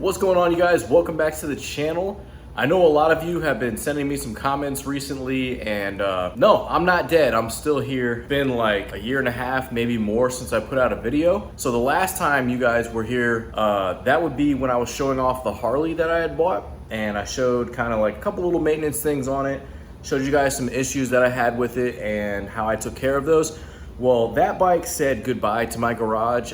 What's going on, you guys? Welcome back to the channel. I know a lot of you have been sending me some comments recently, and no, I'm not dead. I'm still here. It's been like a year and a half, maybe more, since I put out a video. So the last time you guys were here, that would be when I was showing off the Harley that I had bought, and I showed kind of like a couple little maintenance things on it, showed you guys some issues that I had with it and how I took care of those. Well, that bike said goodbye to my garage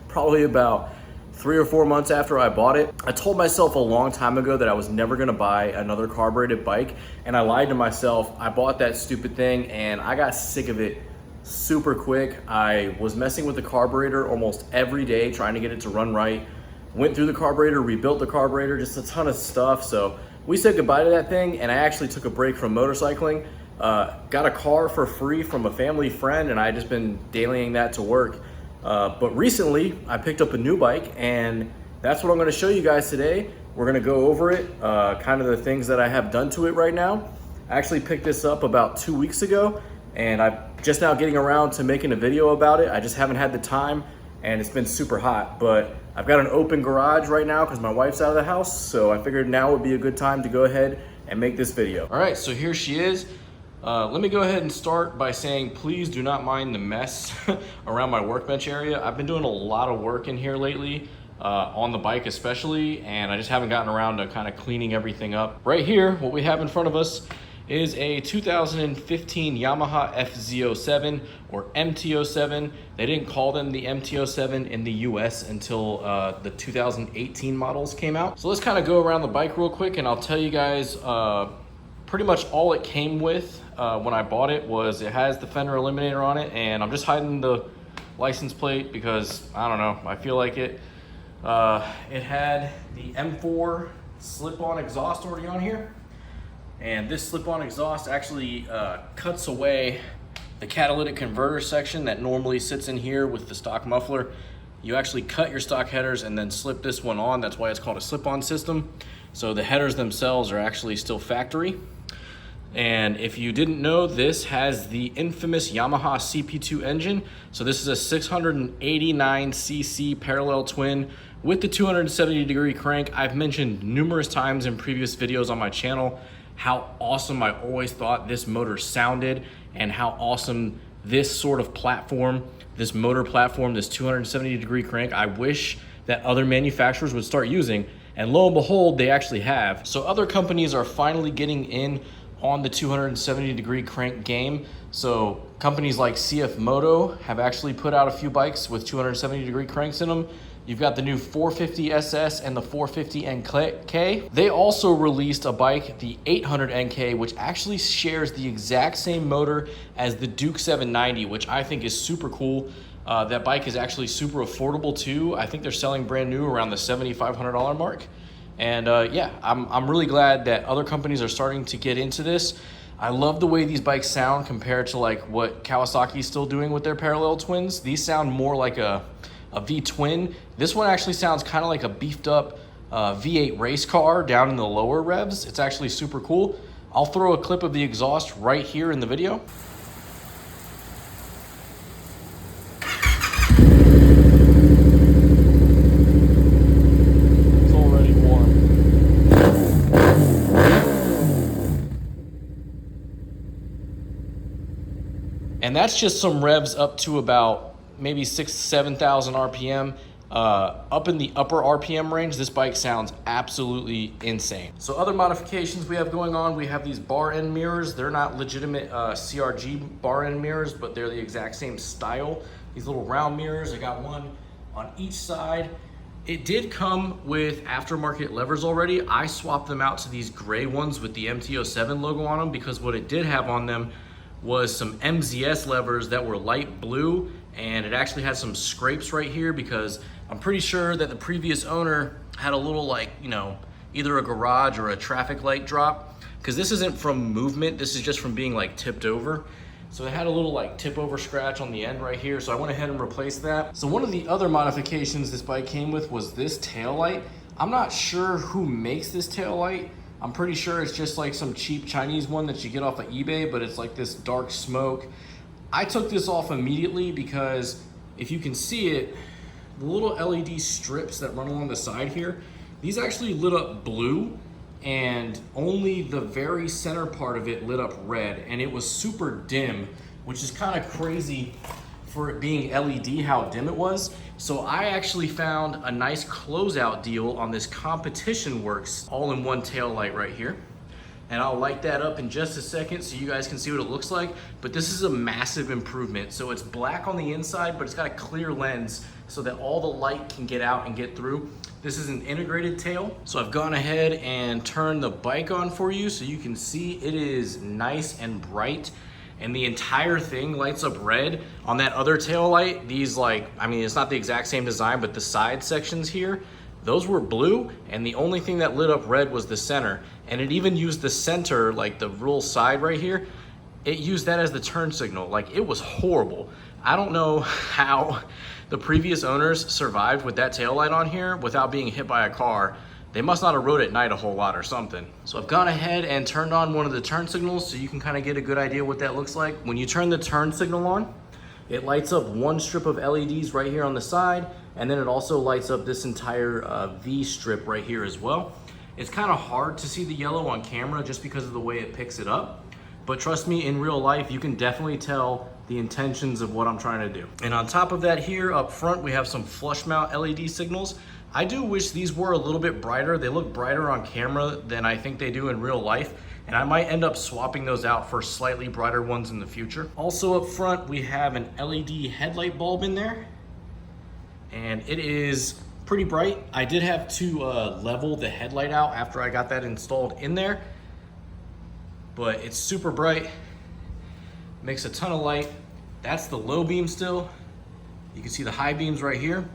probably about 3 or 4 months after I bought it. I told myself a long time ago that I was never gonna buy another carbureted bike, and I lied to myself. I bought that stupid thing and I got sick of it super quick. I was messing with the carburetor almost every day, trying to get it to run right. Went through the carburetor, rebuilt the carburetor, just a ton of stuff. So we said goodbye to that thing, and I actually took a break from motorcycling. Got a car for free from a family friend, and I just been dailying that to work. But recently I picked up a new bike, and that's what I'm going to show you guys today. We're going to go over it, kind of the things that I have done to it right now. I actually picked this up about 2 weeks ago, and I'm just now getting around to making a video about it. I just haven't had the time, and it's been super hot. But I've got an open garage right now because my wife's out of the house, so I figured now would be a good time to go ahead and make this video. All right, so here she is. Let me go ahead and start by saying, please do not mind the mess around my workbench area. I've been doing a lot of work in here lately, on the bike especially, and I just haven't gotten around to kind of cleaning everything up. Right here, what we have in front of us is a 2015 Yamaha FZ07 or MT07. They didn't call them the MT07 in the US until the 2018 models came out. So let's kind of go around the bike real quick, and I'll tell you guys pretty much all it came with when I bought it was it has the fender eliminator on it, and I'm just hiding the license plate because I don't know, I feel like it. It had the M4 slip-on exhaust already on here, and this slip-on exhaust actually cuts away the catalytic converter section that normally sits in here with the stock muffler. You actually cut your stock headers and then slip this one on. That's why it's called a slip-on system. So the headers themselves are actually still factory. And if you didn't know, this has the infamous Yamaha CP2 engine. So this is a 689cc parallel twin with the 270-degree crank. I've mentioned numerous times in previous videos on my channel how awesome I always thought this motor sounded, and how awesome this sort of platform, this motor platform, this 270-degree crank, I wish that other manufacturers would start using. And lo and behold, they actually have. So other companies are finally getting in on the 270-degree crank game. So companies like CF Moto have actually put out a few bikes with 270-degree cranks in them. You've got the new 450 SS and the 450 NK. They also released a bike, the 800 NK, which actually shares the exact same motor as the Duke 790, which I think is super cool. That bike is actually super affordable too. I think they're selling brand new around the $7,500 mark. And yeah, I'm really glad that other companies are starting to get into this. I love the way these bikes sound compared to like what Kawasaki's still doing with their parallel twins. These sound more like a V-twin. This one actually sounds kind of like a beefed up V8 race car down in the lower revs. It's actually super cool. I'll throw a clip of the exhaust right here in the video. And that's just some revs up to about maybe 6,000 to 7,000 RPM. Up in the upper RPM range, this bike sounds absolutely insane. So other modifications we have going on, we have these bar end mirrors. They're not legitimate CRG bar end mirrors, but they're the exact same style. These little round mirrors, I got one on each side. It did come with aftermarket levers already. I swapped them out to these gray ones with the MT07 logo on them, because what it did have on them was some MZS levers that were light blue, and it actually had some scrapes right here because I'm pretty sure that the previous owner had a little, like, you know, either a garage or a traffic light drop, because this isn't from movement, this is just from being like tipped over. So it had a little like tip over scratch on the end right here, so I went ahead and replaced that. So one of the other modifications this bike came with was this tail light. I'm not sure who makes this tail light. I'm pretty sure it's just like some cheap Chinese one that you get off of eBay, but it's like this dark smoke. I took this off immediately because if you can see it, the little LED strips that run along the side here, These actually lit up blue, and only the very center part of it lit up red, and it was super dim, which is kind of crazy for it being LED, how dim it was. So I actually found a nice closeout deal on this Competition Works all-in-one tail light right here. And I'll light that up in just a second so you guys can see what it looks like. But this is a massive improvement. So it's black on the inside, but it's got a clear lens so that all the light can get out and get through. This is an integrated tail. So I've gone ahead and turned the bike on for you so you can see it is nice and bright. And the entire thing lights up red. On that other tail light, these it's not the exact same design, but the side sections here, those were blue, and the only thing that lit up red was the center. And it even used the center, like the real side right here, it used that as the turn signal. Like, it was horrible. I don't know how the previous owners survived with that tail light on here without being hit by a car. They must not have rode at night a whole lot or something. So I've gone ahead and turned on one of the turn signals so you can kind of get a good idea what that looks like. When you turn the turn signal on, it lights up one strip of LEDs right here on the side, and then it also lights up this entire V strip right here as well. It's kind of hard to see the yellow on camera just because of the way it picks it up. But trust me, in real life, you can definitely tell the intentions of what I'm trying to do. And on top of that here up front, we have some flush mount LED signals. I do wish these were a little bit brighter. They look brighter on camera than I think they do in real life. And I might end up swapping those out for slightly brighter ones in the future. Also up front, we have an LED headlight bulb in there. And it is pretty bright. I did have to level the headlight out after I got that installed in there. But it's super bright, makes a ton of light. That's the low beam still. You can see the high beams right here.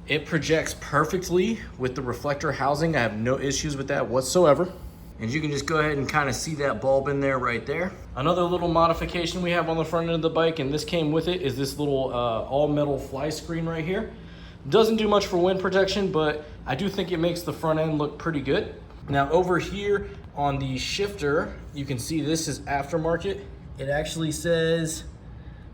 It projects perfectly with the reflector housing. I have no issues with that whatsoever. And you can just go ahead and kind of see that bulb in there right there. Another little modification we have on the front end of the bike, and this came with it, is this little all metal fly screen right here. Doesn't do much for wind protection, but I do think it makes the front end look pretty good. Now over here on the shifter, you can see this is aftermarket. It actually says,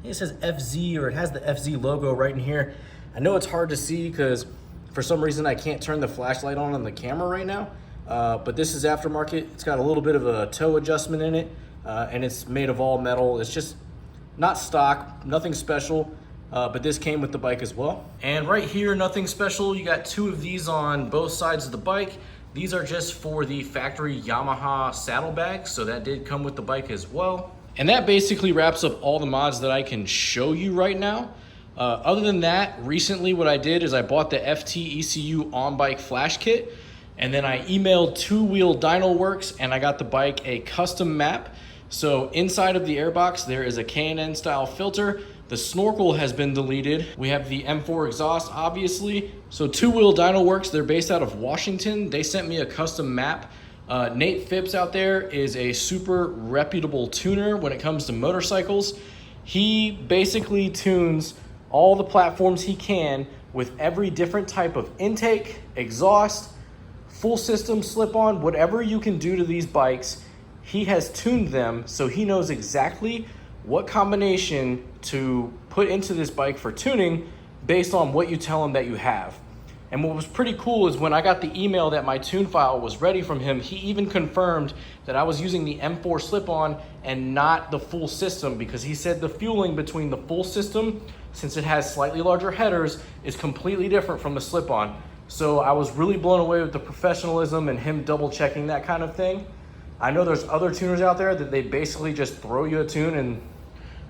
it says FZ, or it has the FZ logo right in here. I know it's hard to see because for some reason I can't turn the flashlight on the camera right now, but this is aftermarket. It's got a little bit of a toe adjustment in it, and it's made of all metal. It's just not stock, nothing special, but this came with the bike as well. And right here, nothing special. You got two of these on both sides of the bike. These are just for the factory Yamaha saddlebags, so that did come with the bike as well. And that basically wraps up all the mods that I can show you right now. Other than that, recently what I did is I bought the FT ECU on-bike flash kit, and then I emailed Two Wheel Dyno Works, and I got the bike a custom map. So inside of the airbox, there is a K&N style filter. The snorkel has been deleted. We have the M4 exhaust, obviously. So Two Wheel Dyno Works, they're based out of Washington. They sent me a custom map. Nate Phipps out there is a super reputable tuner when it comes to motorcycles. He basically tunes all the platforms he can with every different type of intake, exhaust, full system slip-on, whatever you can do to these bikes. He has tuned them so he knows exactly what combination to put into this bike for tuning based on what you tell him that you have. And what was pretty cool is when I got the email that my tune file was ready from him, he even confirmed that I was using the M4 slip-on and not the full system, because he said the fueling between the full system, since it has slightly larger headers, is completely different from the slip-on. So I was really blown away with the professionalism and him double checking that kind of thing. I know there's other tuners out there that they basically just throw you a tune, and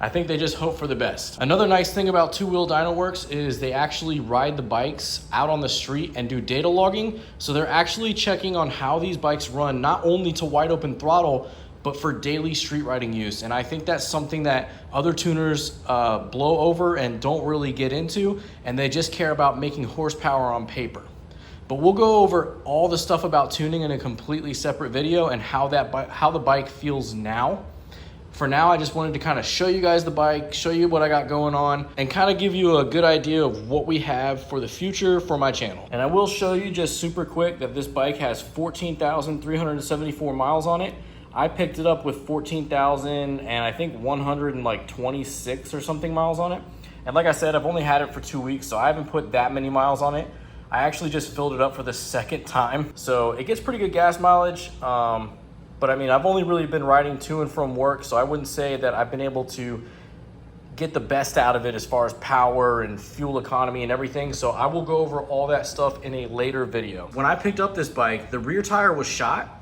I think they just hope for the best. Another nice thing about Two Wheel Dyno Works is they actually ride the bikes out on the street and do data logging. So they're actually checking on how these bikes run, not only to wide open throttle, but for daily street riding use. And I think that's something that other tuners blow over and don't really get into, and they just care about making horsepower on paper. But we'll go over all the stuff about tuning in a completely separate video and how the bike feels now. For now, I just wanted to kind of show you guys the bike, show you what I got going on, and kind of give you a good idea of what we have for the future for my channel. And I will show you just super quick that this bike has 14,374 miles on it. I picked it up with 14,000 and I think 126 or something miles on it. And like I said, I've only had it for 2 weeks, so I haven't put that many miles on it. I actually just filled it up for the second time. So it gets pretty good gas mileage. But I mean, I've only really been riding to and from work, so I wouldn't say that I've been able to get the best out of it as far as power and fuel economy and everything. So I will go over all that stuff in a later video. When I picked up this bike, the rear tire was shot.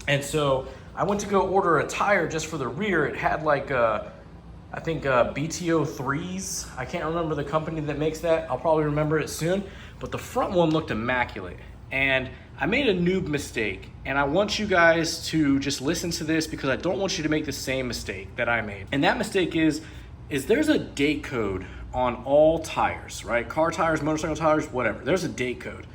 And so I went to go order a tire just for the rear. It had like, I think BTO 3s. I can't remember the company that makes that. I'll probably remember it soon. But the front one looked immaculate. And I made a noob mistake. And I want you guys to just listen to this because I don't want you to make the same mistake that I made. And that mistake is there's a date code on all tires, right? Car tires, motorcycle tires, whatever. There's a date code.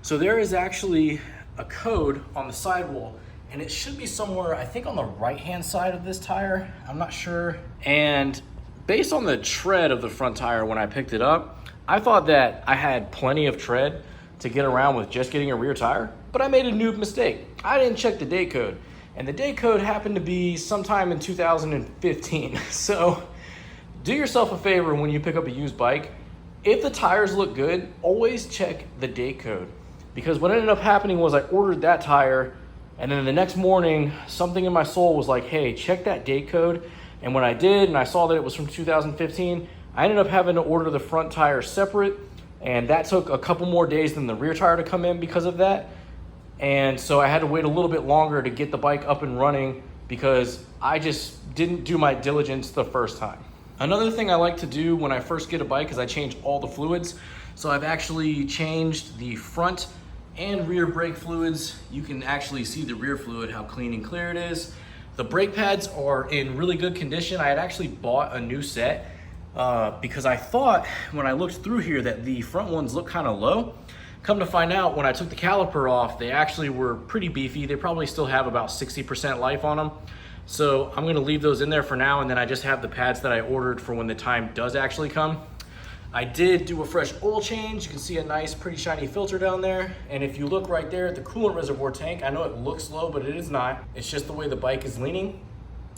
So there is actually a code on the sidewall, and it should be somewhere, I think on the right-hand side of this tire. I'm not sure. And based on the tread of the front tire when I picked it up, I thought that I had plenty of tread to get around with just getting a rear tire, but I made a noob mistake. I didn't check the date code, and the date code happened to be sometime in 2015. So do yourself a favor when you pick up a used bike. If the tires look good, always check the date code. Because what ended up happening was I ordered that tire, and then the next morning, something in my soul was like, hey, check that date code. And when I did, and I saw that it was from 2015, I ended up having to order the front tire separate, and that took a couple more days than the rear tire to come in because of that. And so I had to wait a little bit longer to get the bike up and running because I just didn't do my diligence the first time. Another thing I like to do when I first get a bike is I change all the fluids. So I've actually changed the front and rear brake fluids. You can actually see the rear fluid, how clean and clear it is. The brake pads are in really good condition. I had actually bought a new set because I thought when I looked through here that the front ones look kind of low. Come to find out, when I took the caliper off, they actually were pretty beefy. They probably still have about 60% life on them. So I'm gonna leave those in there for now, and then I just have the pads that I ordered for when the time does actually come. I did do a fresh oil change. You can see a nice, pretty shiny filter down there. And if you look right there at the coolant reservoir tank, I know it looks low, but it is not. It's just the way the bike is leaning.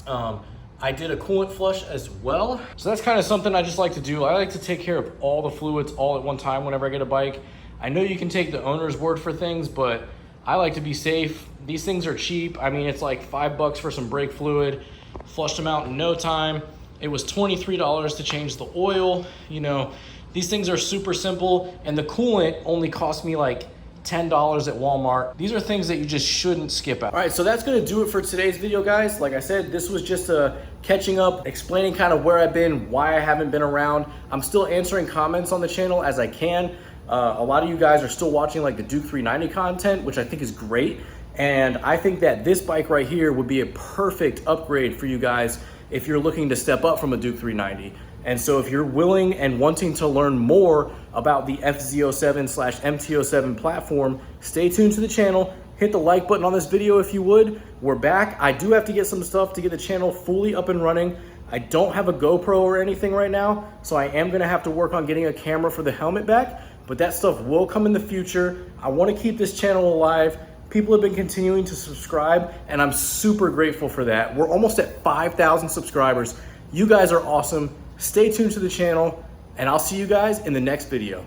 I did a coolant flush as well. So that's kind of something I just like to do. I like to take care of all the fluids all at one time whenever I get a bike. I know you can take the owner's word for things, but I like to be safe. These things are cheap. I mean, it's like $5 for some brake fluid. Flushed them out in no time. It was $23 to change the oil. You know, these things are super simple, and the coolant only cost me like $10 at Walmart. These are things that you just shouldn't skip out. All right, so that's gonna do it for today's video, guys. Like I said, this was just a catching up, explaining kind of where I've been, why I haven't been around. I'm still answering comments on the channel as I can. A lot of you guys are still watching like the Duke 390 content, which I think is great. And I think that this bike right here would be a perfect upgrade for you guys if you're looking to step up from a Duke 390. And so if you're willing and wanting to learn more about the FZ07/MT07 platform, stay tuned to the channel. Hit the like button on this video if you would. We're back. I do have to get some stuff to get the channel fully up and running. I don't have a GoPro or anything right now, so I am gonna have to work on getting a camera for the helmet back, but that stuff will come in the future. I wanna keep this channel alive. People have been continuing to subscribe, and I'm super grateful for that. We're almost at 5,000 subscribers. You guys are awesome. Stay tuned to the channel, and I'll see you guys in the next video.